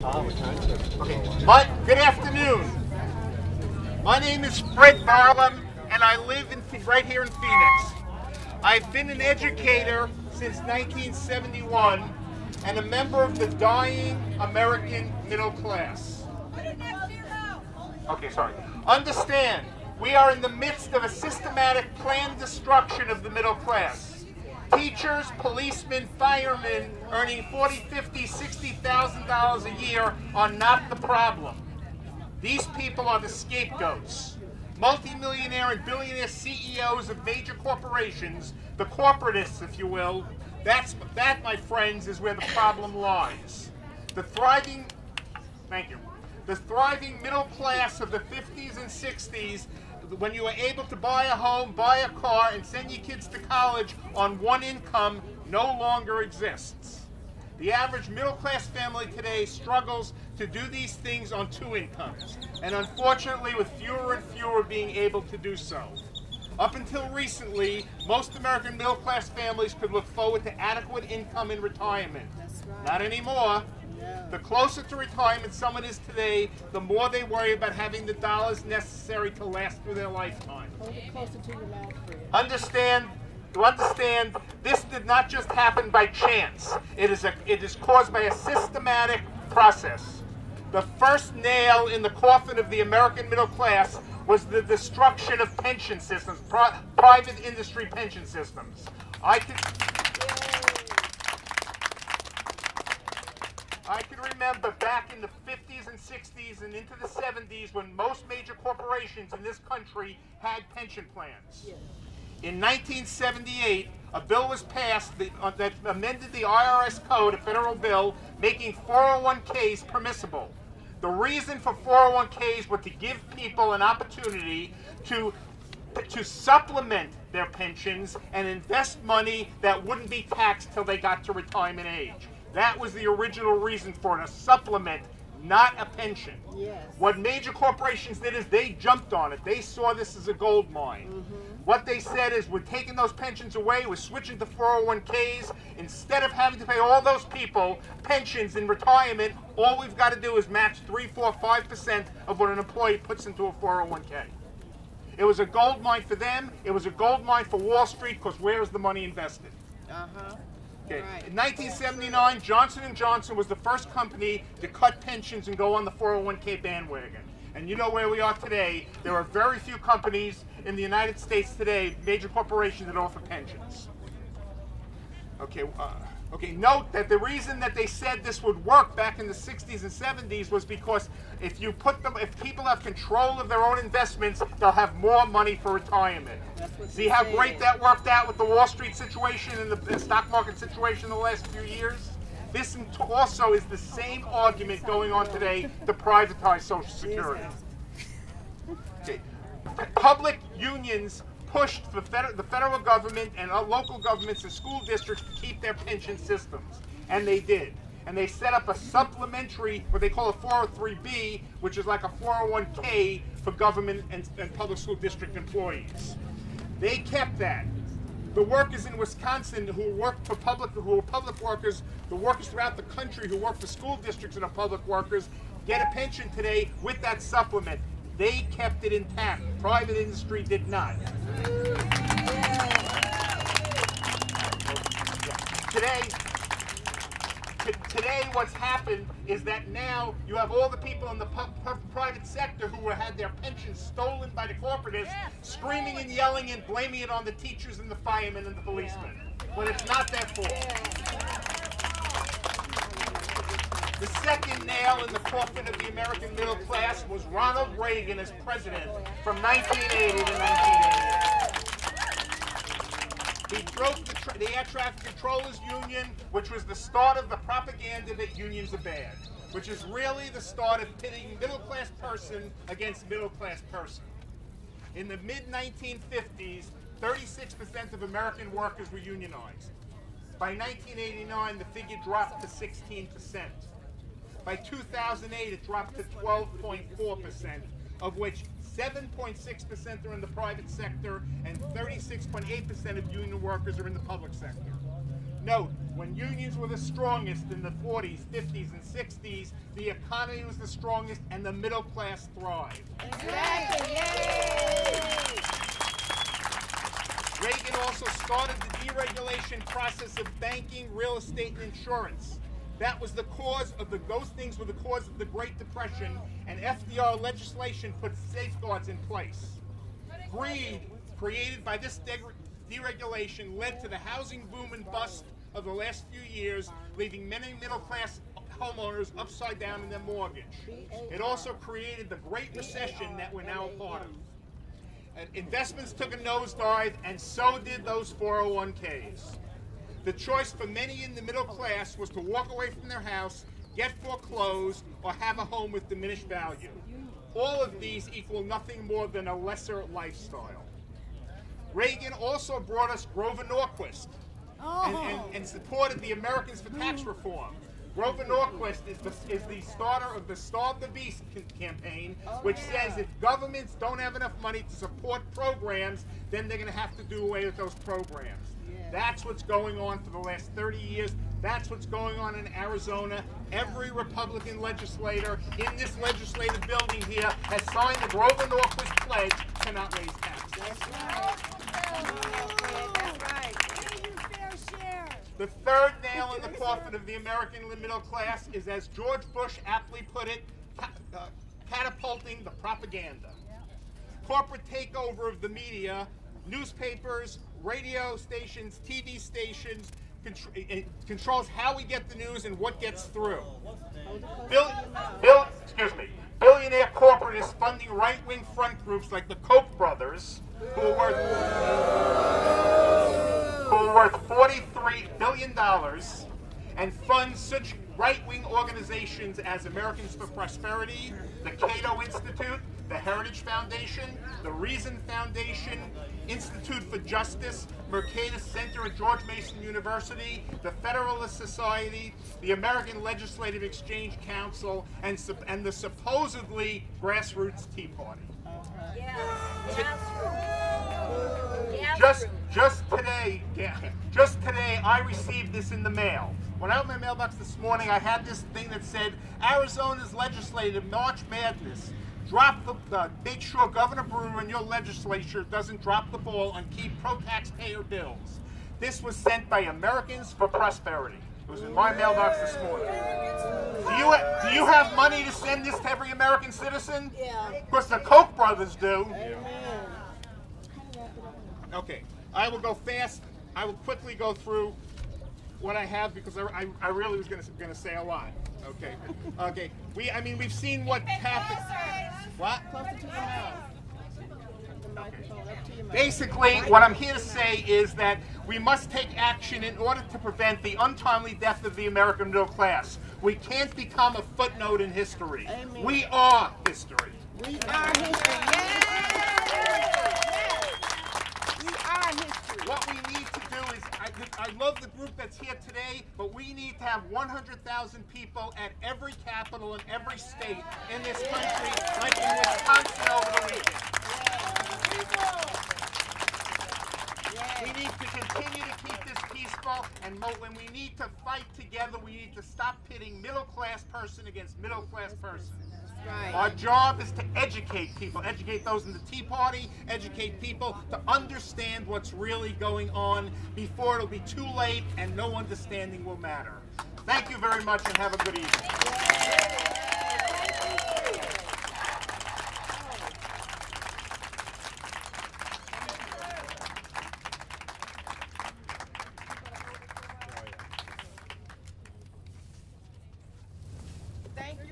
Good afternoon. My name is Fred Barlam, and I live right here in Phoenix. I've been an educator since 1971 and a member of the dying American middle class. Okay, sorry. Understand, we are in the midst of a systematic planned destruction of the middle class. Teachers, policemen, firemen earning $40,000, $50,000, $60,000 a year are not the problem. These people are the scapegoats. Multimillionaire and billionaire CEOs of major corporations, the corporatists, if you will, that, my friends, is where the problem lies. The thriving middle class of the 50s and 60s, when you were able to buy a home, buy a car, and send your kids to college on one income, no longer exists. The average middle-class family today struggles to do these things on two incomes, and unfortunately with fewer and fewer being able to do so. Up until recently, most American middle-class families could look forward to adequate income in retirement. Not anymore. The closer to retirement someone is today, the more they worry about having the dollars necessary to last through their lifetime. Understand, this did not just happen by chance. It is caused by a systematic process. The first nail in the coffin of the American middle class was the destruction of pension systems, private industry pension systems. I can remember back in the 50s and 60s and into the 70s when most major corporations in this country had pension plans. In 1978, a bill was passed that amended the IRS code, a federal bill, making 401ks permissible. The reason for 401ks was to give people an opportunity to supplement their pensions and invest money that wouldn't be taxed till they got to retirement age. That was the original reason for it, a supplement, not a pension. Yes. What major corporations did is they jumped on it. They saw this as a gold mine. What they said is, we're taking those pensions away, we're switching to 401ks. Instead of having to pay all those people pensions in retirement, all we've got to do is match 3, 4, 5% of what an employee puts into a 401k. It was a gold mine for them. It was a gold mine for Wall Street, because where is the money invested? Okay. In 1979, Johnson & Johnson was the first company to cut pensions and go on the 401k bandwagon. And you know where we are today. There are very few companies in the United States today, major corporations, that offer pensions. Okay, note that the reason that they said this would work back in the 60s and 70s was because if people have control of their own investments, they'll have more money for retirement. See how great that worked out with the Wall Street situation and the stock market situation in the last few years? This also is the same argument going on today to privatize Social Security. Okay. Public unions pushed for the federal government and local governments and school districts to keep their pension systems, and they did. And they set up a supplementary, what they call a 403B, which is like a 401k for government and public school district employees. They kept that. The workers in Wisconsin who work for who are public workers, the workers throughout the country who work for school districts and are public workers, get a pension today with that supplement. They kept it intact. Private industry did not. Today what's happened is that now you have all the people in the private sector who had their pensions stolen by the corporatists, screaming and yelling and blaming it on the teachers and the firemen and the policemen, when it's not their fault. The second nail in the coffin of the American middle class was Ronald Reagan as president from 1980 to 1988. He broke the Air Traffic Controllers Union, which was the start of the propaganda that unions are bad, which is really the start of pitting middle-class person against middle-class person. In the mid-1950s, 36% of American workers were unionized. By 1989, the figure dropped to 16%. By 2008, it dropped to 12.4%, of which 7.6% are in the private sector and 36.8% of union workers are in the public sector. Note, when unions were the strongest in the 40s, 50s, and 60s, the economy was the strongest and the middle class thrived. Exactly. Yay! Reagan also started the deregulation process of banking, real estate, and insurance. That was the cause of those things were the cause of the Great Depression, and FDR legislation put safeguards in place. Greed created by this deregulation led to the housing boom and bust of the last few years, leaving many middle-class homeowners upside down in their mortgage. It also created the Great Recession that we're now a part of. And investments took a nosedive, and so did those 401ks. The choice for many in the middle class was to walk away from their house, get foreclosed, or have a home with diminished value. All of these equal nothing more than a lesser lifestyle. Reagan also brought us Grover Norquist and supported the Americans for Tax Reform. Grover Norquist is the starter of the Starve the Beast campaign, which says if governments don't have enough money to support programs, then they're going to have to do away with those programs. That's what's going on for the last 30 years. That's what's going on in Arizona. Every Republican legislator in this legislative building here has signed the Grover Norquist pledge to not raise taxes. That's right. That's right. Fair share. The third nail in the coffin of the American middle class is, as George Bush aptly put it, catapulting the propaganda. Corporate takeover of the media, newspapers, radio stations, TV stations, controls how we get the news and what gets through. Billionaire corporatists funding right-wing front groups like the Koch brothers, who are worth $43 billion, and fund such right-wing organizations as Americans for Prosperity, the Cato Institute, the Heritage Foundation, the Reason Foundation, Institute for Justice, Mercatus Center at George Mason University, the Federalist Society, the American Legislative Exchange Council, and the supposedly grassroots Tea Party. Just today, I received this in the mail. When I opened my mailbox this morning, I had this thing that said, Arizona's legislative March Madness. Make sure Governor Brewer and your legislature doesn't drop the ball on key pro-taxpayer bills. This was sent by Americans for Prosperity. It was in my mailbox this morning. Do you have money to send this to every American citizen? Yeah. Of course, the Koch brothers do. Amen. Okay, I will go fast. I will quickly go through what I have because I really was going to say a lot. Okay. Okay. We've seen what happened. What? Closer to your mouth. The microphone up to your mouth. Basically, what I'm here to say is that we must take action in order to prevent the untimely death of the American middle class. We can't become a footnote in history. Amen. We are history. We are history. We are history. What we need to do is, I love the group that's here today, but we need to have 100,000 people at every capital in every state in this country, like in Wisconsin over the weekend. We need to continue to keep this peaceful, and when we need to fight together, we need to stop pitting middle-class person against middle-class person. Right. Our job is to educate people, educate those in the Tea Party, educate people to understand what's really going on before it'll be too late and no understanding will matter. Thank you very much and have a good evening. Thank you.